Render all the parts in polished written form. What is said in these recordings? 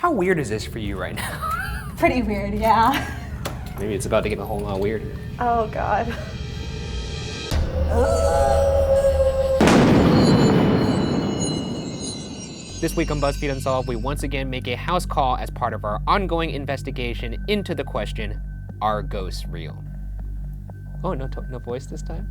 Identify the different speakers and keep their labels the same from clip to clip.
Speaker 1: How weird is this for you right now?
Speaker 2: Pretty weird, yeah.
Speaker 1: Maybe it's about to get a whole lot weirder.
Speaker 2: Oh, God.
Speaker 1: This week on BuzzFeed Unsolved, we once again make a house call as part of our ongoing investigation into the question, are ghosts real? Oh, no voice this time?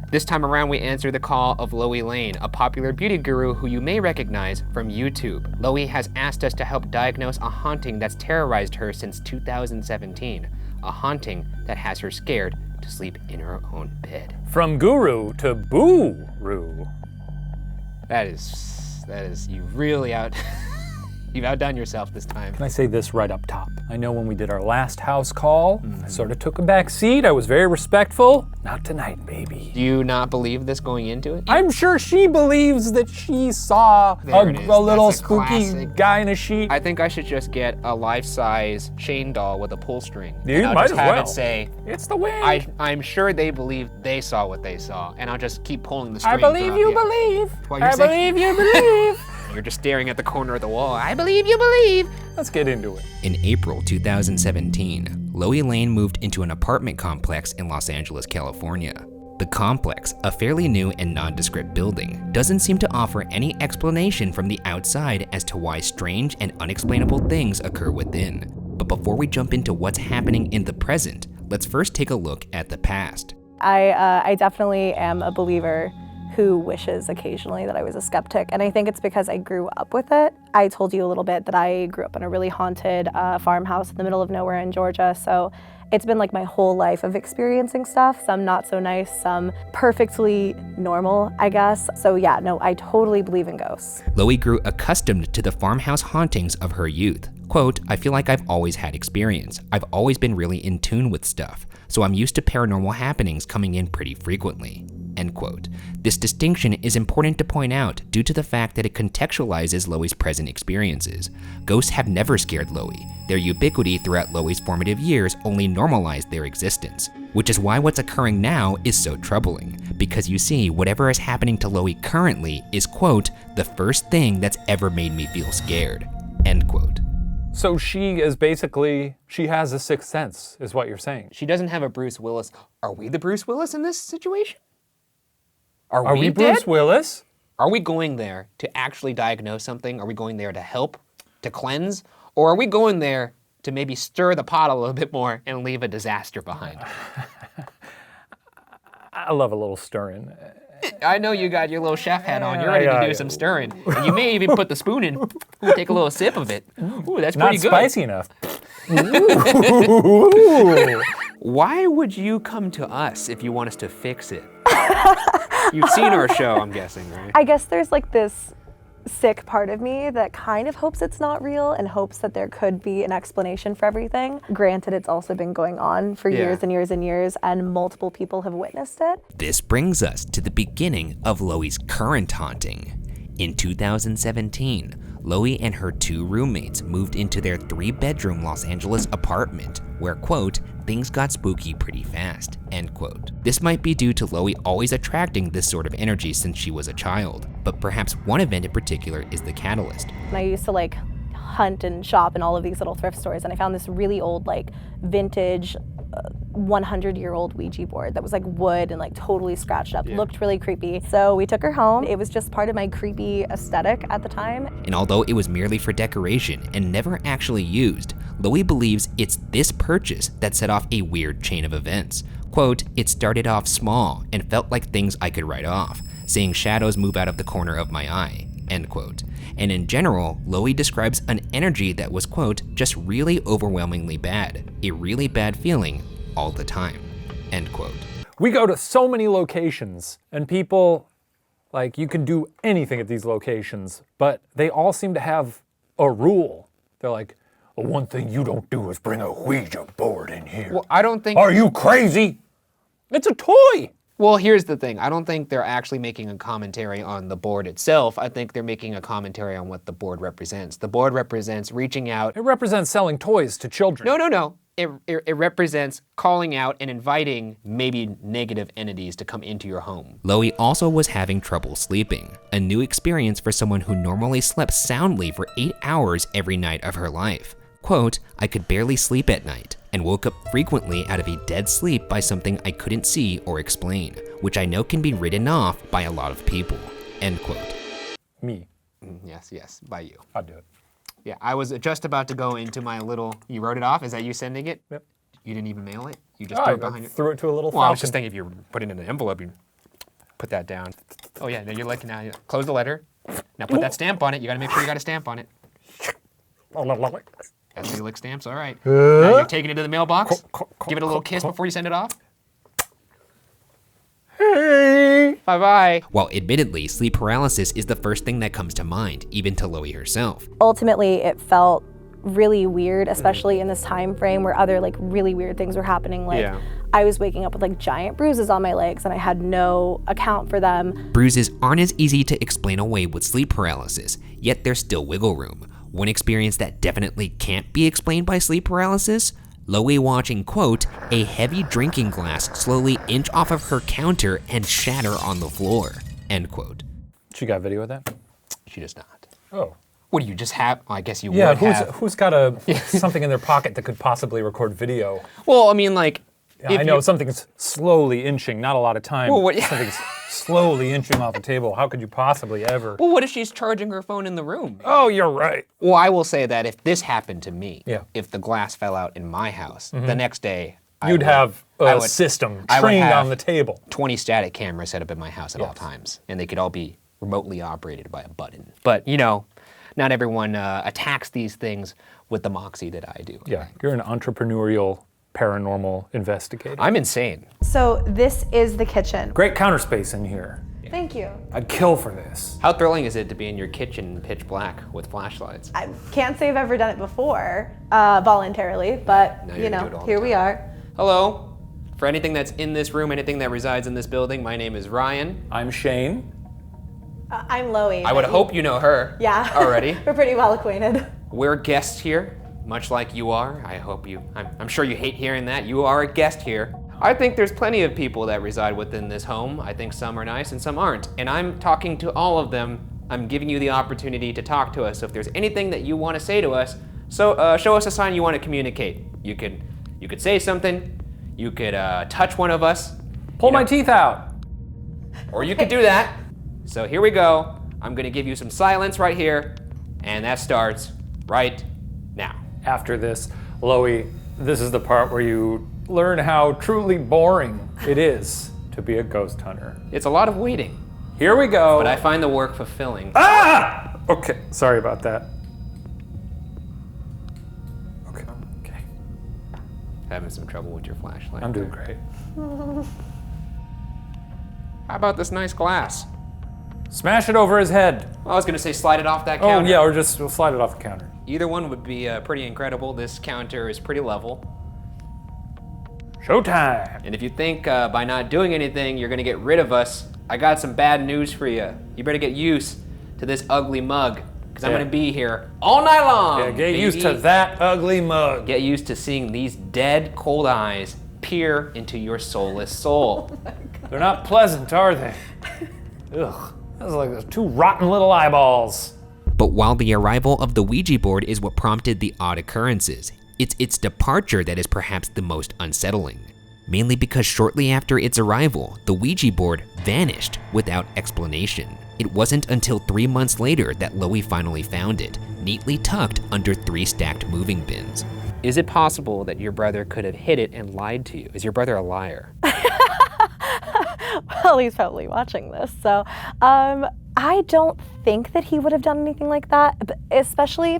Speaker 1: This time around, we answer the call of Loie Lane, a popular beauty guru who you may recognize from YouTube. Loie has asked us to help diagnose a haunting that's terrorized her since 2017, a haunting that has her scared to sleep in her own bed.
Speaker 3: From guru to boo-roo.
Speaker 1: That is, you've outdone yourself this time.
Speaker 3: Can I say this right up top? I know when we did our last house call, I sort of took a back seat. I was very respectful. Not tonight, baby.
Speaker 1: Do you not believe this going into it?
Speaker 3: I'm sure she believes that she saw a little
Speaker 1: That's a
Speaker 3: spooky
Speaker 1: classic.
Speaker 3: guy in a sheet.
Speaker 1: I think I should just get a life-size Shane doll with a pull string.
Speaker 3: You
Speaker 1: and I'll
Speaker 3: might
Speaker 1: just
Speaker 3: as
Speaker 1: have
Speaker 3: well.
Speaker 1: it say,
Speaker 3: It's the wind.
Speaker 1: I'm sure they believe they saw what they saw, and I'll just keep pulling the string.
Speaker 3: I believe
Speaker 1: throughout
Speaker 3: you
Speaker 1: the-
Speaker 3: believe.
Speaker 1: What you're
Speaker 3: I
Speaker 1: saying?
Speaker 3: believe you believe.
Speaker 1: You're just staring at the corner of the wall. I believe you believe.
Speaker 3: Let's get into it.
Speaker 4: In April 2017, Loie Lane moved into an apartment complex in Los Angeles, California. The complex, a fairly new and nondescript building, doesn't seem to offer any explanation from the outside as to why strange and unexplainable things occur within. But before we jump into what's happening in the present, let's first take a look at the past.
Speaker 2: I definitely am a believer who wishes occasionally that I was a skeptic, and I think it's because I grew up with it. I told you a little bit that I grew up in a really haunted farmhouse in the middle of nowhere in Georgia, so it's been like my whole life of experiencing stuff, some not so nice, some perfectly normal, I guess. So yeah, no, I totally believe in ghosts.
Speaker 4: Loie grew accustomed to the farmhouse hauntings of her youth. Quote, I feel like I've always had experience. I've always been really in tune with stuff, so I'm used to paranormal happenings coming in pretty frequently. End quote. This distinction is important to point out due to the fact that it contextualizes Loie's present experiences. Ghosts have never scared Loie. Their ubiquity throughout Loie's formative years only normalized their existence, which is why what's occurring now is so troubling, because you see, whatever is happening to Loie currently is, quote, the first thing that's ever made me feel scared, end quote.
Speaker 3: So she is basically, she has a sixth sense, is what you're saying.
Speaker 1: She doesn't have a Bruce Willis. Are we the Bruce Willis in this situation? Are
Speaker 3: we
Speaker 1: dead?
Speaker 3: Bruce Willis?
Speaker 1: Are we going there to actually diagnose something? Are we going there to help, to cleanse? Or are we going there to maybe stir the pot a little bit more and leave a disaster behind?
Speaker 3: I love a little stirring.
Speaker 1: I know you got your little chef hat on. You're ready to do some stirring. And you may even put the spoon in. Ooh, take a little sip of it. Ooh, that's pretty
Speaker 3: Not
Speaker 1: good.
Speaker 3: spicy enough. Ooh.
Speaker 1: Why would you come to us if you want us to fix it? You've seen our show, I'm guessing, right?
Speaker 2: I guess there's like this sick part of me that kind of hopes it's not real and hopes that there could be an explanation for everything. Granted, it's also been going on for years and years and years, and multiple people have witnessed it.
Speaker 4: This brings us to the beginning of Loie's current haunting. In 2017, Loie and her two roommates moved into their 3-bedroom Los Angeles apartment, where, quote, things got spooky pretty fast, end quote. This might be due to Loie always attracting this sort of energy since she was a child, but perhaps one event in particular is the catalyst.
Speaker 2: And I used to like hunt and shop in all of these little thrift stores, and I found this really old, like vintage 100-year-old Ouija board that was like wood and like totally scratched up. Looked really creepy. So we took her home. It was just part of my creepy aesthetic at the time.
Speaker 4: And although it was merely for decoration and never actually used, Loie believes it's this purchase that set off a weird chain of events. Quote, it started off small and felt like things I could write off, seeing shadows move out of the corner of my eye, end quote. And in general, Loie describes an energy that was, quote, just really overwhelmingly bad, a really bad feeling all the time, end quote.
Speaker 3: We go to so many locations, and people, like, you can do anything at these locations, but they all seem to have a rule. They're like, well, one thing you don't do is bring a Ouija board in here.
Speaker 1: Well, I don't think...
Speaker 3: Are you crazy? It's a toy!
Speaker 1: Well, here's the thing. I don't think they're actually making a commentary on the board itself. I think they're making a commentary on what the board represents. The board represents reaching out.
Speaker 3: It represents selling toys to children.
Speaker 1: No. it represents calling out and inviting maybe negative entities to come into your home.
Speaker 4: Loey also was having trouble sleeping, a new experience for someone who normally slept soundly for 8 hours every night of her life. Quote, I could barely sleep at night and woke up frequently out of a dead sleep by something I couldn't see or explain, which I know can be written off by a lot of people, end quote.
Speaker 3: Me.
Speaker 1: Yes, by you.
Speaker 3: I'll do it.
Speaker 1: Yeah, I was just about to go into my little, you wrote it off? Is that you sending it?
Speaker 3: Yep.
Speaker 1: You didn't even mail it? You just
Speaker 3: Oh,
Speaker 1: threw
Speaker 3: I
Speaker 1: it behind your...
Speaker 3: threw it to a little
Speaker 1: Well, I was
Speaker 3: falcon.
Speaker 1: just thinking if you put it in an envelope, you put that down. Oh yeah, now you're like, now you close the letter. Now put that stamp on it. You gotta make sure you got a stamp on it. That's the lick stamps, all right. Now you're taking it to the mailbox. Give it a little kiss before you send it off. Bye-bye.
Speaker 4: While admittedly, sleep paralysis is the first thing that comes to mind, even to Loey herself.
Speaker 2: Ultimately, it felt really weird, especially in this time frame where other like really weird things were happening. Like
Speaker 1: Yeah.
Speaker 2: I was waking up with like giant bruises on my legs and I had no account for them.
Speaker 4: Bruises aren't as easy to explain away with sleep paralysis, yet there's still wiggle room. One experience that definitely can't be explained by sleep paralysis? Loey watching, quote, a heavy drinking glass slowly inch off of her counter and shatter on the floor, end quote.
Speaker 3: She got video of that?
Speaker 1: She does not.
Speaker 3: Oh.
Speaker 1: What do you just have? Well, I guess you
Speaker 3: Yeah,
Speaker 1: would have.
Speaker 3: who's got something in their pocket that could possibly record video?
Speaker 1: Well, I mean, like,
Speaker 3: Yeah,
Speaker 1: if
Speaker 3: I know
Speaker 1: you-
Speaker 3: something's slowly inching, not a lot of time.
Speaker 1: Well, what-
Speaker 3: Something's slowly inching off the table. How could you possibly ever?
Speaker 1: Well, what if she's charging her phone in the room?
Speaker 3: Oh, you're right.
Speaker 1: Well, I will say that if this happened to me,
Speaker 3: Yeah.
Speaker 1: if the glass fell out in my house, the next day,
Speaker 3: You'd have
Speaker 1: I
Speaker 3: a
Speaker 1: would-
Speaker 3: system
Speaker 1: I would
Speaker 3: trained
Speaker 1: have
Speaker 3: on the table.
Speaker 1: 20 static cameras set up in my house at all
Speaker 3: Yes.
Speaker 1: times, and they could all be remotely operated by a button. But, you know, not everyone attacks these things with the moxie that I do.
Speaker 3: Yeah, you're an entrepreneurial paranormal investigator.
Speaker 1: I'm insane.
Speaker 2: So this is the kitchen.
Speaker 3: Great counter space in here.
Speaker 2: Thank you.
Speaker 3: I'd kill for this.
Speaker 1: How thrilling is it to be in your kitchen pitch black with flashlights?
Speaker 2: I can't say I've ever done it before voluntarily, but
Speaker 1: No,
Speaker 2: you
Speaker 1: you do
Speaker 2: know,
Speaker 1: it all the
Speaker 2: here we
Speaker 1: time.
Speaker 2: are.
Speaker 1: Hello. For anything that's in this room, anything that resides in this building, my name is Ryan.
Speaker 3: I'm Shane.
Speaker 2: I'm Loey.
Speaker 1: I would hope you know her
Speaker 2: Yeah.
Speaker 1: already.
Speaker 2: We're pretty well acquainted.
Speaker 1: We're guests here, much like you are. I'm sure you hate hearing that. You are a guest here. I think there's plenty of people that reside within this home. I think some are nice and some aren't. And I'm talking to all of them. I'm giving you the opportunity to talk to us. So if there's anything that you want to say to us, so show us a sign you want to communicate. You could say something. You could touch one of us.
Speaker 3: Pull
Speaker 1: you know,
Speaker 3: my teeth out.
Speaker 1: Or you could do that. So here we go. I'm gonna give you some silence right here, and that starts right now.
Speaker 3: After this, Loey, this is the part where you learn how truly boring it is to be a ghost hunter.
Speaker 1: It's a lot of waiting,
Speaker 3: Here we go.
Speaker 1: but I find the work fulfilling.
Speaker 3: Ah! Okay, sorry about that. Okay.
Speaker 1: Having some trouble with your flashlight.
Speaker 3: I'm doing great.
Speaker 1: How about this nice glass?
Speaker 3: Smash it over his head.
Speaker 1: I was gonna say slide it off that
Speaker 3: Oh
Speaker 1: counter.
Speaker 3: yeah, or just we'll slide it off the counter.
Speaker 1: Either one would be pretty incredible. This counter is pretty level.
Speaker 3: Showtime.
Speaker 1: And if you think by not doing anything you're gonna get rid of us, I got some bad news for you. You better get used to this ugly mug, because I'm
Speaker 3: Yeah.
Speaker 1: gonna be here all night long.
Speaker 3: Yeah, get used to
Speaker 1: baby.
Speaker 3: that ugly mug.
Speaker 1: Get used to seeing these dead, cold eyes peer into your soulless soul.
Speaker 3: They're not pleasant, are they? Ugh. That's like those two rotten little eyeballs.
Speaker 4: But while the arrival of the Ouija board is what prompted the odd occurrences, it's its departure that is perhaps the most unsettling. Mainly because shortly after its arrival, the Ouija board vanished without explanation. It wasn't until 3 months later that Loey finally found it, neatly tucked under 3 stacked moving bins.
Speaker 1: Is it possible that your brother could have hid it and lied to you? Is your brother a liar?
Speaker 2: Well, he's probably watching this. So I don't think that he would have done anything like that, but especially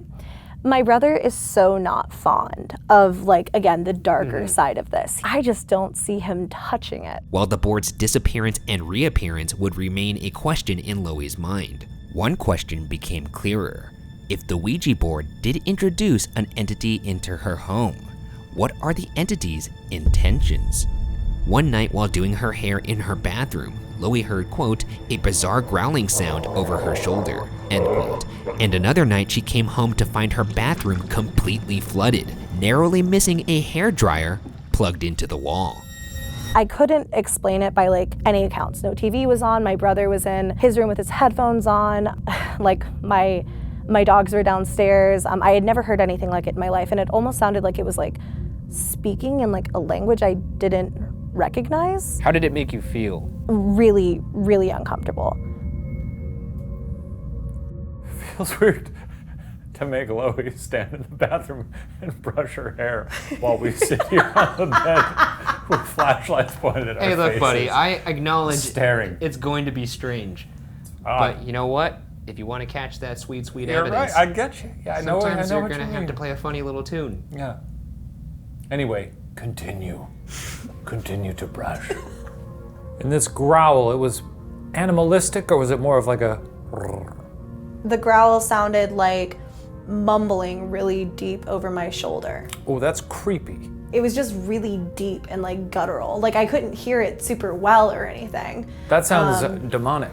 Speaker 2: my brother is so not fond of, like, again, the darker side of this. I just don't see him touching it.
Speaker 4: While the board's disappearance and reappearance would remain a question in Loey's mind, one question became clearer. If the Ouija board did introduce an entity into her home, what are the entity's intentions? One night while doing her hair in her bathroom, Loey heard, quote, a bizarre growling sound over her shoulder, end quote, And another night she came home to find her bathroom completely flooded, narrowly missing a hairdryer plugged into the wall.
Speaker 2: I couldn't explain it by like any accounts. No TV was on, my brother was in his room with his headphones on, like my dogs were downstairs. I had never heard anything like it in my life, and it almost sounded like it was like speaking in like a language I didn't recognize.
Speaker 1: How did it make you feel?
Speaker 2: Really, really uncomfortable.
Speaker 3: Feels weird to make Loie stand in the bathroom and brush her hair while we sit here on the bed with flashlights pointed at our
Speaker 1: Hey, look,
Speaker 3: faces.
Speaker 1: buddy, I acknowledge
Speaker 3: Staring.
Speaker 1: it's going to be strange.
Speaker 3: Odd.
Speaker 1: But you know what? If you want to catch that sweet
Speaker 3: You're
Speaker 1: evidence,
Speaker 3: right, I get you. Yeah, I know
Speaker 1: sometimes you're
Speaker 3: what
Speaker 1: going to
Speaker 3: you
Speaker 1: have
Speaker 3: mean.
Speaker 1: to play a funny little tune.
Speaker 3: Yeah. Anyway, continue. Continue to brush. In this growl, it was animalistic, or was it more of like a...
Speaker 2: The growl sounded like mumbling really deep over my shoulder.
Speaker 3: Oh, that's creepy.
Speaker 2: It was just really deep and like guttural. Like I couldn't hear it super well or anything.
Speaker 3: That sounds demonic.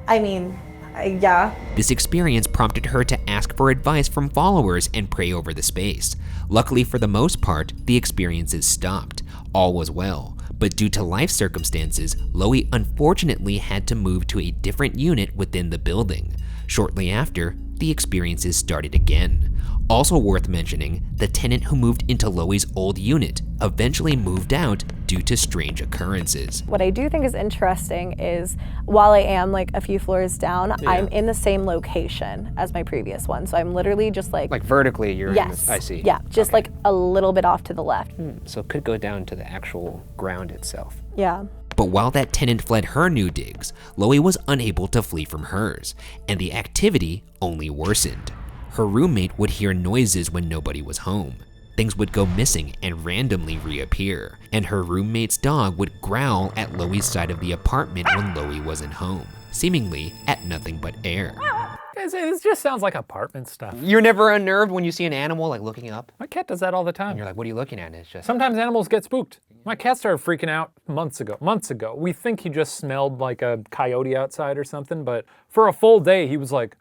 Speaker 2: I mean, yeah.
Speaker 4: This experience prompted her to ask for advice from followers and pray over the space. Luckily for the most part, the experiences stopped. All was well. But due to life circumstances, Loie unfortunately had to move to a different unit within the building. Shortly after, the experiences started again. Also worth mentioning, the tenant who moved into Loie's old unit eventually moved out due to strange occurrences.
Speaker 2: What I do think is interesting is while I am like a few floors down, I'm in the same location as my previous one. So I'm literally just like
Speaker 1: vertically, you're in
Speaker 2: yes.
Speaker 1: this. I see.
Speaker 2: Yeah, just like a little bit off to the left.
Speaker 1: So it could go down to the actual ground itself.
Speaker 2: Yeah.
Speaker 4: But while that tenant fled her new digs, Loie was unable to flee from hers, and the activity only worsened. Her roommate would hear noises when nobody was home. Things would go missing and randomly reappear, and her roommate's dog would growl at Loie's side of the apartment when Loie wasn't home, seemingly at nothing but air.
Speaker 3: This just sounds like apartment stuff.
Speaker 1: You're never unnerved when you see an animal like looking up?
Speaker 3: My cat does that all the time.
Speaker 1: And you're like, what are you looking at? And it's just...
Speaker 3: Sometimes animals get spooked. My cat started freaking out months ago. We think he just smelled like a coyote outside or something, but for a full day he was like,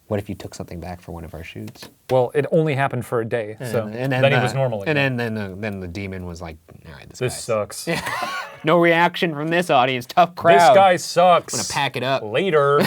Speaker 1: What if you took something back for one of our shoots?
Speaker 3: well, it only happened for a day, so then he was normal again.
Speaker 1: And then the demon was like, all right,
Speaker 3: This
Speaker 1: guy-
Speaker 3: sucks.
Speaker 1: No reaction from this audience. Tough crowd.
Speaker 3: This guy sucks.
Speaker 1: I'm gonna pack it up.
Speaker 3: Later.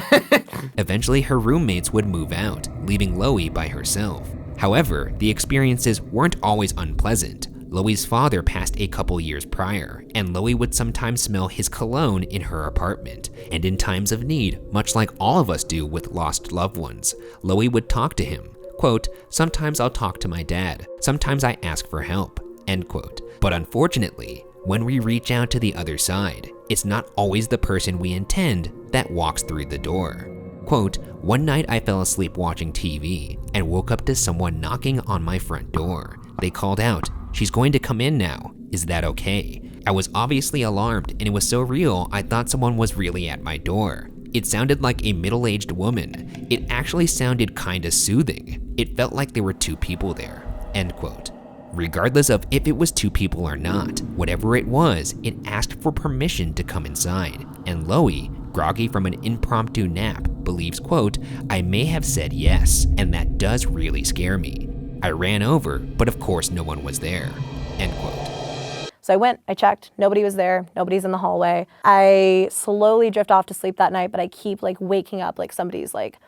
Speaker 4: Eventually, her roommates would move out, leaving Loie by herself. However, the experiences weren't always unpleasant. Loie's father passed a couple years prior, and Loie would sometimes smell his cologne in her apartment. And in times of need, much like all of us do with lost loved ones, Loie would talk to him. Quote, sometimes I'll talk to my dad. Sometimes I ask for help. End quote. But unfortunately, when we reach out to the other side, it's not always the person we intend that walks through the door. Quote, one night I fell asleep watching TV and woke up to someone knocking on my front door. They called out, she's going to come in now. Is that okay? I was obviously alarmed, and it was so real I thought someone was really at my door. It sounded like a middle-aged woman. It actually sounded kinda soothing. It felt like there were two people there. End quote. Regardless of if it was two people or not, whatever it was, it asked for permission to come inside. And Loie, groggy from an impromptu nap, believes, quote, I may have said yes, and that does really scare me. I ran over, but of course no one was there. End quote.
Speaker 2: So I went, I checked, nobody was there, nobody's in the hallway. I slowly drift off to sleep that night, but I keep like waking up like somebody's like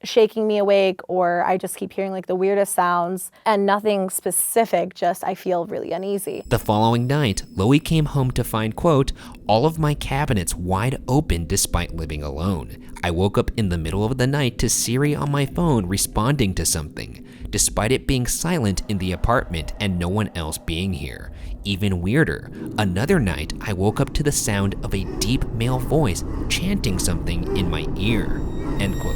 Speaker 2: shaking me awake, or I just keep hearing like the weirdest sounds and nothing specific, just I feel really uneasy.
Speaker 4: The following night, Loie came home to find, quote, all of my cabinets wide open despite living alone. I woke up in the middle of the night to Siri on my phone responding to something, despite it being silent in the apartment and no one else being here. Even weirder, another night I woke up to the sound of a deep male voice chanting something in my ear. End quote.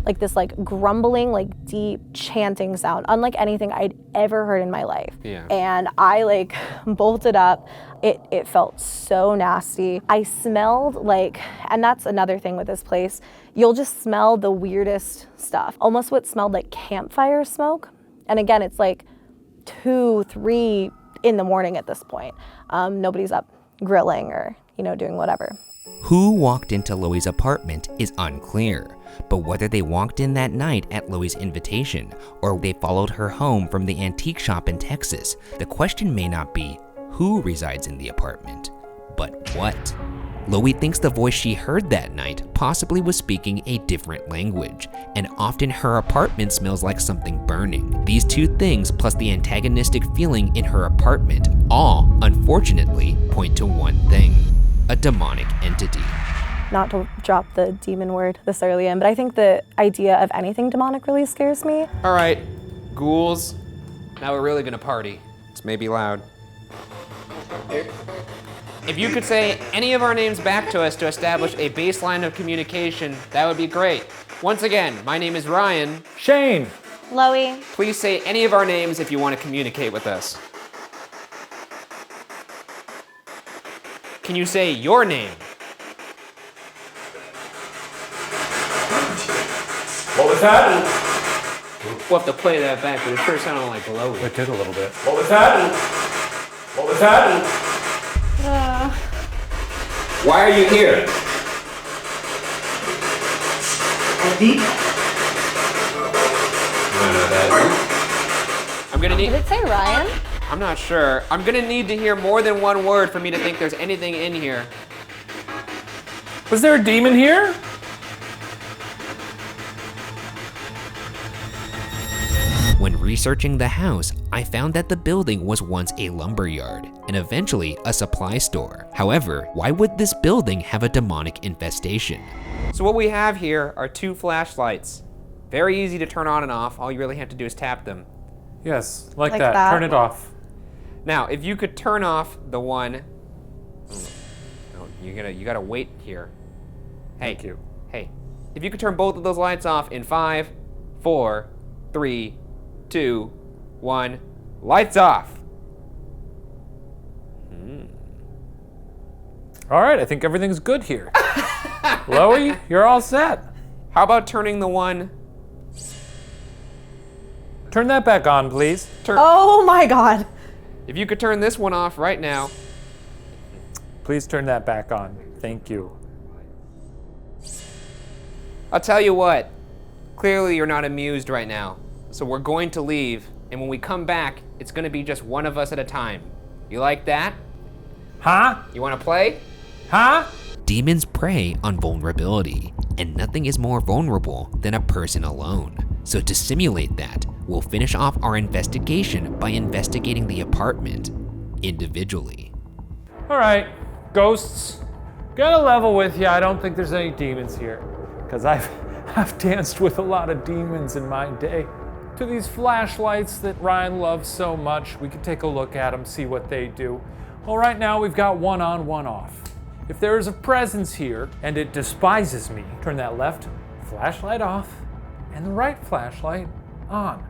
Speaker 2: Like this like grumbling, like deep chanting sound, unlike anything I'd ever heard in my life.
Speaker 1: Yeah.
Speaker 2: And I like bolted up. It felt so nasty. I smelled like, and that's another thing with this place, you'll just smell the weirdest stuff. Almost what smelled like campfire smoke. And again, it's like 2, 3 in the morning at this point. Nobody's up grilling or, doing whatever.
Speaker 4: Who walked into Loe's apartment is unclear, but whether they walked in that night at Loe's invitation or they followed her home from the antique shop in Texas, the question may not be who resides in the apartment, but what. Loe thinks the voice she heard that night possibly was speaking a different language, and often her apartment smells like something burning. These two things, plus the antagonistic feeling in her apartment, all, unfortunately, point to one thing: a demonic entity.
Speaker 2: Not to drop the demon word this early in, but I think the idea of anything demonic really scares me.
Speaker 1: All right, ghouls, now we're really gonna party. It's maybe loud. If you could say any of our names back to us to establish a baseline of communication, that would be great. Once again, my name is Ryan.
Speaker 3: Shane!
Speaker 2: Loey.
Speaker 1: Please say any of our names if you want to communicate with us. Can you say your name?
Speaker 3: What was that?
Speaker 1: We'll have to play that back, but it sure sounded like Loey.
Speaker 3: It did a little bit. What was that? What was that?
Speaker 1: Why are you here? I'm gonna need.
Speaker 2: Did it say Ryan?
Speaker 1: I'm not sure. I'm gonna need to hear more than one word for me to think there's anything in here.
Speaker 3: Was there a demon here?
Speaker 4: When researching the house, I found that the building was once a lumber yard and eventually a supply store. However, why would this building have a demonic infestation?
Speaker 1: So what we have here are two flashlights. Very easy to turn on and off. All you really have to do is tap them.
Speaker 3: Yes, like
Speaker 2: Like
Speaker 3: that.
Speaker 2: that.
Speaker 3: Turn it off.
Speaker 1: Now, if you could turn off the one, oh, you gotta wait here. Hey,
Speaker 3: Thank you.
Speaker 1: Hey, if you could turn both of those lights off in 5, 4, 3, 2, 1, lights off.
Speaker 3: All right, I think everything's good here. Loey, you're all set.
Speaker 1: How about turning the one?
Speaker 3: Turn that back on, please.
Speaker 2: Oh my God.
Speaker 1: If you could turn this one off right now.
Speaker 3: Please turn that back on. Thank you.
Speaker 1: I'll tell you what. Clearly, you're not amused right now. So we're going to leave, and when we come back, it's gonna be just one of us at a time. You like that?
Speaker 3: Huh?
Speaker 1: You wanna play?
Speaker 3: Huh?
Speaker 4: Demons prey on vulnerability, and nothing is more vulnerable than a person alone. So to simulate that, we'll finish off our investigation by investigating the apartment individually.
Speaker 3: All right, ghosts. Gotta level with you. I don't think there's any demons here, because I've danced with a lot of demons in my day. To these flashlights that Ryan loves so much, we can take a look at them, see what they do. Well, right now we've got one on, one off. If there is a presence here and it despises me, turn that left flashlight off and the right flashlight on.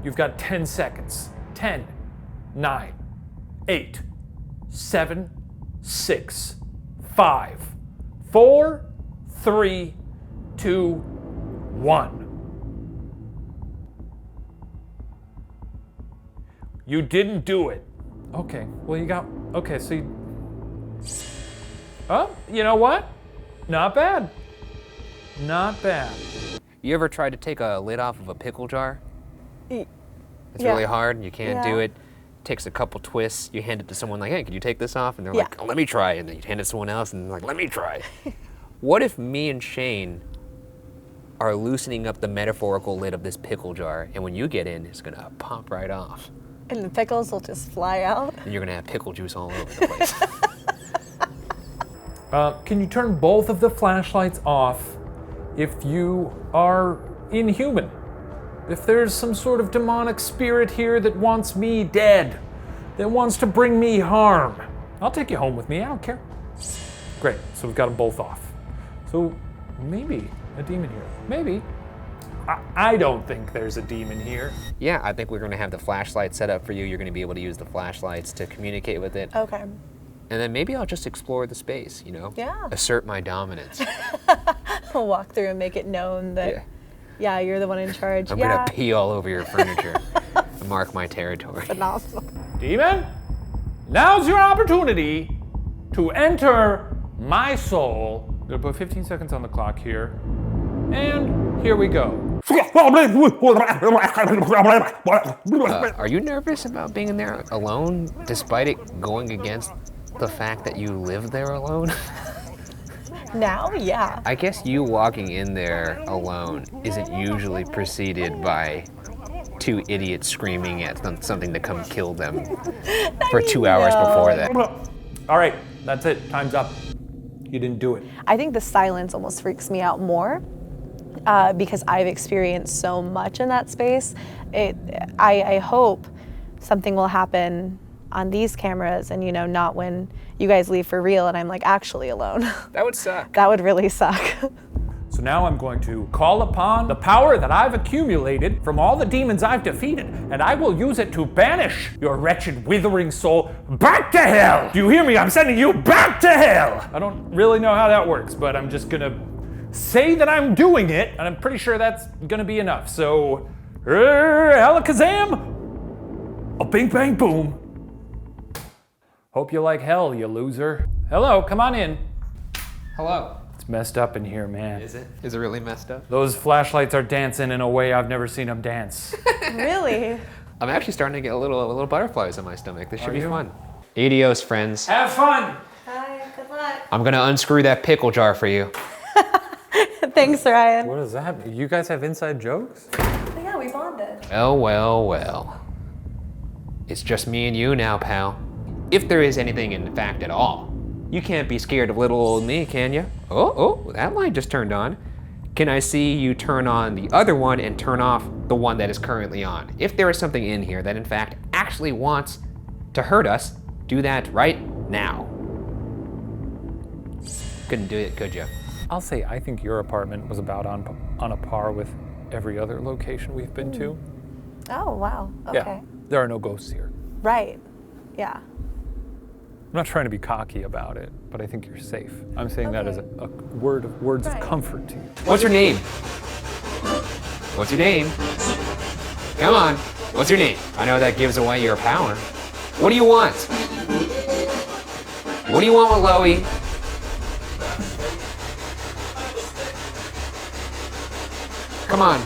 Speaker 3: You've got 10 seconds. 10, 9, 8, 7, 6, 5, 4, 3, 2, 1. You didn't do it. Okay, well so you, oh, you know what? Not bad. Not bad.
Speaker 1: You ever tried to take a lid off of a pickle jar? It's
Speaker 2: Yeah.
Speaker 1: really hard, you can't do
Speaker 2: Yeah.
Speaker 1: it. Takes a couple twists, you hand it to someone like, hey, can you take this off? And they're
Speaker 2: Yeah.
Speaker 1: like, oh, let me try. And then you hand it to someone else and they're like, let me try. What if me and Shane are loosening up the metaphorical lid of this pickle jar, and when you get in, it's gonna pop right off.
Speaker 2: And the pickles will just fly out.
Speaker 1: And you're gonna have pickle juice all over the place.
Speaker 3: Can you turn both of the flashlights off if you are inhuman? If there's some sort of demonic spirit here that wants me dead, that wants to bring me harm, I'll take you home with me, I don't care. Great, so we've got them both off. So maybe a demon here. Maybe. I don't think there's a demon here.
Speaker 1: Yeah, I think we're gonna have the flashlight set up for you. You're gonna be able to use the flashlights to communicate with it.
Speaker 2: Okay.
Speaker 1: And then maybe I'll just explore the space, you know?
Speaker 2: Yeah.
Speaker 1: Assert my dominance.
Speaker 2: We'll walk through and make it known that,
Speaker 1: Yeah.
Speaker 2: yeah, you're the one in charge.
Speaker 1: I'm
Speaker 2: yeah.
Speaker 1: gonna pee all over your furniture. Mark my territory.
Speaker 2: Awesome.
Speaker 3: Demon, now's your opportunity to enter my soul. I'm gonna put 15 seconds on the clock here. And here we go.
Speaker 1: Are you nervous about being in there alone, despite it going against the fact that you live there alone?
Speaker 2: Now, yeah.
Speaker 1: I guess you walking in there alone isn't usually preceded by two idiots screaming at something to come kill them for 2 hours before that.
Speaker 3: All right, that's it. Time's up. You didn't do it.
Speaker 2: I think the silence almost freaks me out more because I've experienced so much in that space. I hope something will happen on these cameras and, not when you guys leave for real and I'm like actually alone.
Speaker 1: That would suck.
Speaker 2: That would really suck.
Speaker 3: So now I'm going to call upon the power that I've accumulated from all the demons I've defeated, and I will use it to banish your wretched, withering soul back to hell! Do you hear me? I'm sending you back to hell! I don't really know how that works, but I'm just gonna say that I'm doing it, and I'm pretty sure that's gonna be enough. So, alakazam, a bing bang boom. Hope you like hell, you loser. Hello, come on in.
Speaker 1: Hello.
Speaker 3: It's messed up in here, man.
Speaker 1: Is it? Is it really messed up?
Speaker 3: Those flashlights are dancing in a way I've never seen them dance.
Speaker 2: Really?
Speaker 1: I'm actually starting to get a little butterflies in my stomach. This should be fun. Adios, friends.
Speaker 3: Have fun!
Speaker 2: Bye, good luck.
Speaker 1: I'm gonna unscrew that pickle jar for you.
Speaker 2: Thanks, Ryan.
Speaker 3: What does that mean? You guys have inside jokes?
Speaker 2: Yeah, we bonded.
Speaker 1: Well, well, well. It's just me and you now, pal. If there is anything in fact at all. You can't be scared of little old me, can you? Oh, that light just turned on. Can I see you turn on the other one and turn off the one that is currently on? If there is something in here that in fact actually wants to hurt us, do that right now. Couldn't do it, could you?
Speaker 3: I'll say I think your apartment was about on a par with every other location we've been to.
Speaker 2: Oh, wow. Okay.
Speaker 3: Yeah, there are no ghosts here.
Speaker 2: Right. Yeah.
Speaker 3: I'm not trying to be cocky about it, but I think you're safe. I'm saying that as a words of comfort to you.
Speaker 1: What's your name? What's your name? Come on. What's your name? I know that gives away your power. What do you want? What do you want with Loey? Come on.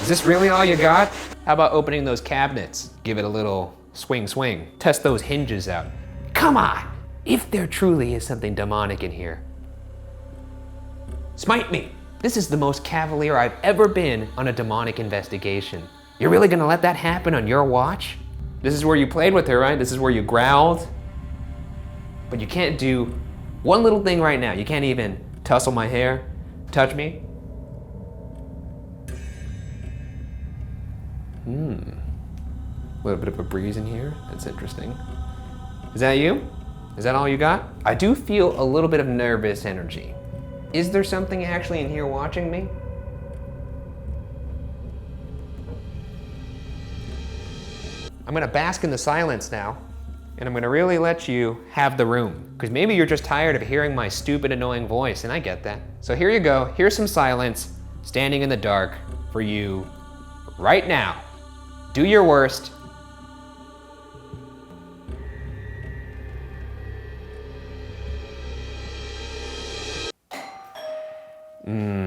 Speaker 1: Is this really all you got? How about opening those cabinets? Give it a little swing, swing. Test those hinges out. Come on! If there truly is something demonic in here, smite me! This is the most cavalier I've ever been on a demonic investigation. You're really gonna let that happen on your watch? This is where you played with her, right? This is where you growled? But you can't do one little thing right now. You can't even tussle my hair, touch me. A little bit of a breeze in here. That's interesting. Is that you? Is that all you got? I do feel a little bit of nervous energy. Is there something actually in here watching me? I'm gonna bask in the silence now, and I'm gonna really let you have the room. Because maybe you're just tired of hearing my stupid, annoying voice, and I get that. So here you go. Here's some silence, standing in the dark for you right now. Do your worst.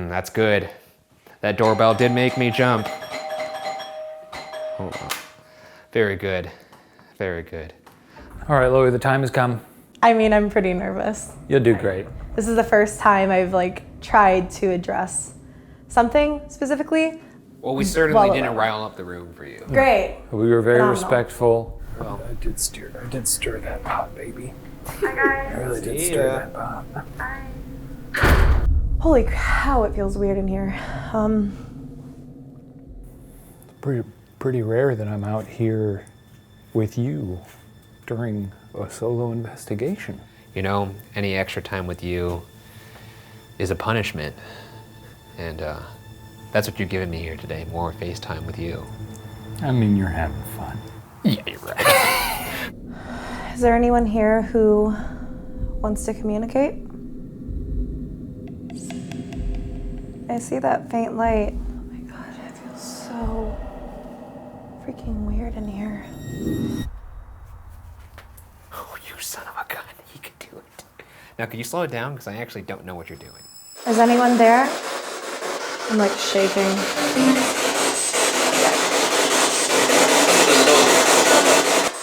Speaker 1: That's good. That doorbell did make me jump. Hold on. Very good. Very good.
Speaker 3: All right, Loey, the time has come.
Speaker 2: I mean, I'm pretty nervous.
Speaker 3: You'll do great.
Speaker 2: This is the first time I've tried to address something specifically.
Speaker 1: Well, we certainly
Speaker 2: Well,
Speaker 1: didn't rile up the room for you.
Speaker 2: Great.
Speaker 3: We were very
Speaker 2: Phenomenal.
Speaker 3: respectful.
Speaker 1: Well,
Speaker 3: I did stir that pot, baby.
Speaker 5: Hi guys.
Speaker 3: I really did stir that pot.
Speaker 2: Holy cow, it feels weird in here.
Speaker 3: Pretty rare that I'm out here with you during a solo investigation.
Speaker 1: you know, any extra time with you is a punishment. And that's what you're giving me here today, more face time with you.
Speaker 3: I mean, you're having fun.
Speaker 1: Yeah, you're right.
Speaker 2: Is there anyone here who wants to communicate? I see that faint light. Oh my god, it feels so freaking weird in here.
Speaker 1: Oh, you son of a gun. Now, could you slow it down? Because I actually don't know what you're doing.
Speaker 2: Is anyone there? I'm like shaking.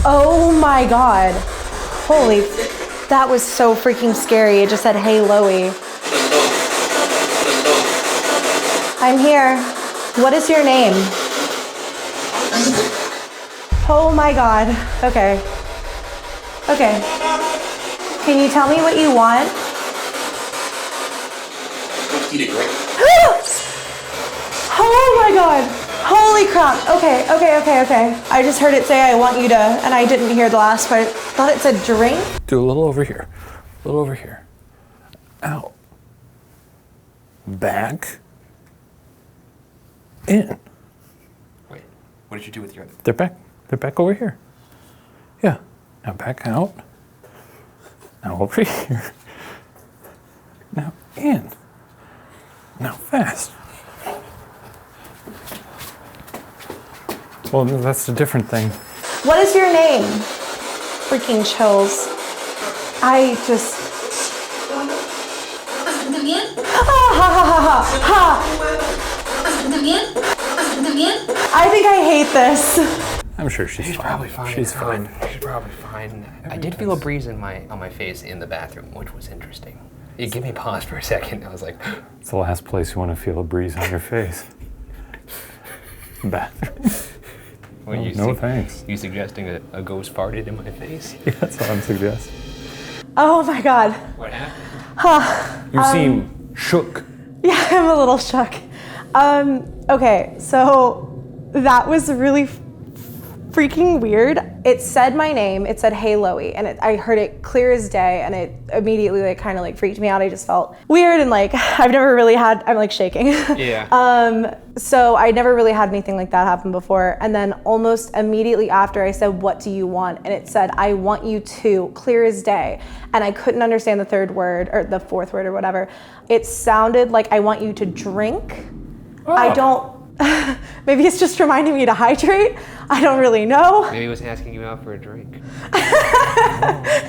Speaker 2: Oh my God. Holy, that was so freaking scary. It just said, hey, Loey. I'm here. What is your name? Oh my God. Okay. Okay. Can you tell me what you want? Oh my God. Holy crap. Okay. I just heard it say I want you to, and I didn't hear the last part. Thought it said drink.
Speaker 3: Do a little over here. A little over here. Out. Back. In.
Speaker 1: Wait, what did you do with your other?
Speaker 3: They're back. They're back over here. Yeah. Now back out. Now over here. Now in. Now fast. Well, that's a different thing.
Speaker 2: What is your name? Freaking chills. I just. I think I hate this.
Speaker 3: I'm sure she's fine.
Speaker 1: Probably fine.
Speaker 3: She's fine.
Speaker 1: She's probably fine. I did feel a breeze on my face in the bathroom, which was interesting. It gave me pause for a second. I was like,
Speaker 3: It's the last place you want to feel a breeze on your face. Bathroom.
Speaker 1: well,
Speaker 3: No thanks.
Speaker 1: You suggesting a ghost farted in my face?
Speaker 3: Yeah, that's what I'm suggesting.
Speaker 2: Oh my God.
Speaker 1: What happened?
Speaker 3: You seem shook.
Speaker 2: Yeah, I'm a little shook. Okay, so that was really freaking weird. It said my name, it said, hey, Loey, and I heard it clear as day, and it immediately like kind of like freaked me out. I just felt weird, and like I've never really had, I'm like shaking.
Speaker 1: Yeah.
Speaker 2: So I never really had anything like that happen before. And then almost immediately after I said, what do you want? And it said, I want you to, clear as day. And I couldn't understand the third word or the fourth word or whatever. It sounded like I want you to drink. I don't, maybe it's just reminding me to hydrate. I don't really know.
Speaker 1: Maybe he was asking you out for a drink.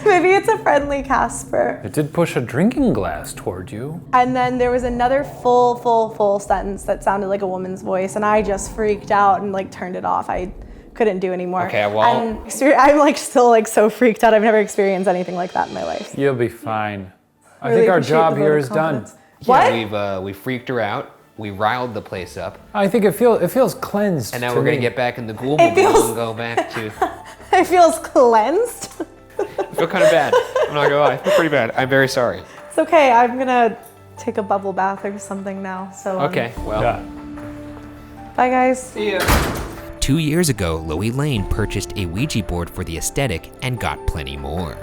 Speaker 2: Maybe it's a friendly Casper.
Speaker 3: It did push a drinking glass toward you.
Speaker 2: And then there was another full sentence that sounded like a woman's voice, and I just freaked out and like turned it off. I couldn't do anymore.
Speaker 1: Okay, well-
Speaker 2: I'm like still like so freaked out. I've never experienced anything like that in my life.
Speaker 3: You'll be fine. I
Speaker 2: Really
Speaker 3: think our
Speaker 2: appreciate
Speaker 3: job
Speaker 2: the vote
Speaker 3: here
Speaker 2: of
Speaker 3: is done.
Speaker 2: confidence. What?
Speaker 1: Yeah, we freaked her out. We riled the place up,
Speaker 3: I think it feels cleansed.
Speaker 1: and now
Speaker 3: to
Speaker 1: we're gonna
Speaker 3: me.
Speaker 1: get back in the ghoul
Speaker 2: It feels-
Speaker 1: and go back to.
Speaker 2: It feels cleansed.
Speaker 1: I feel kind of bad. I'm not gonna lie. I feel pretty bad. I'm very sorry.
Speaker 2: It's okay. I'm gonna take a bubble bath or something now. So
Speaker 1: Okay, well.
Speaker 3: Yeah.
Speaker 2: Bye, guys.
Speaker 1: See ya.
Speaker 4: 2 years ago, Loey Lane purchased a Ouija board for the aesthetic and got plenty more.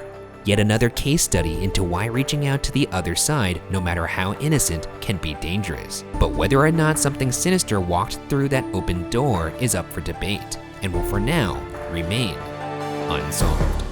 Speaker 4: Yet another case study into why reaching out to the other side, no matter how innocent, can be dangerous. But whether or not something sinister walked through that open door is up for debate, and will for now remain unsolved.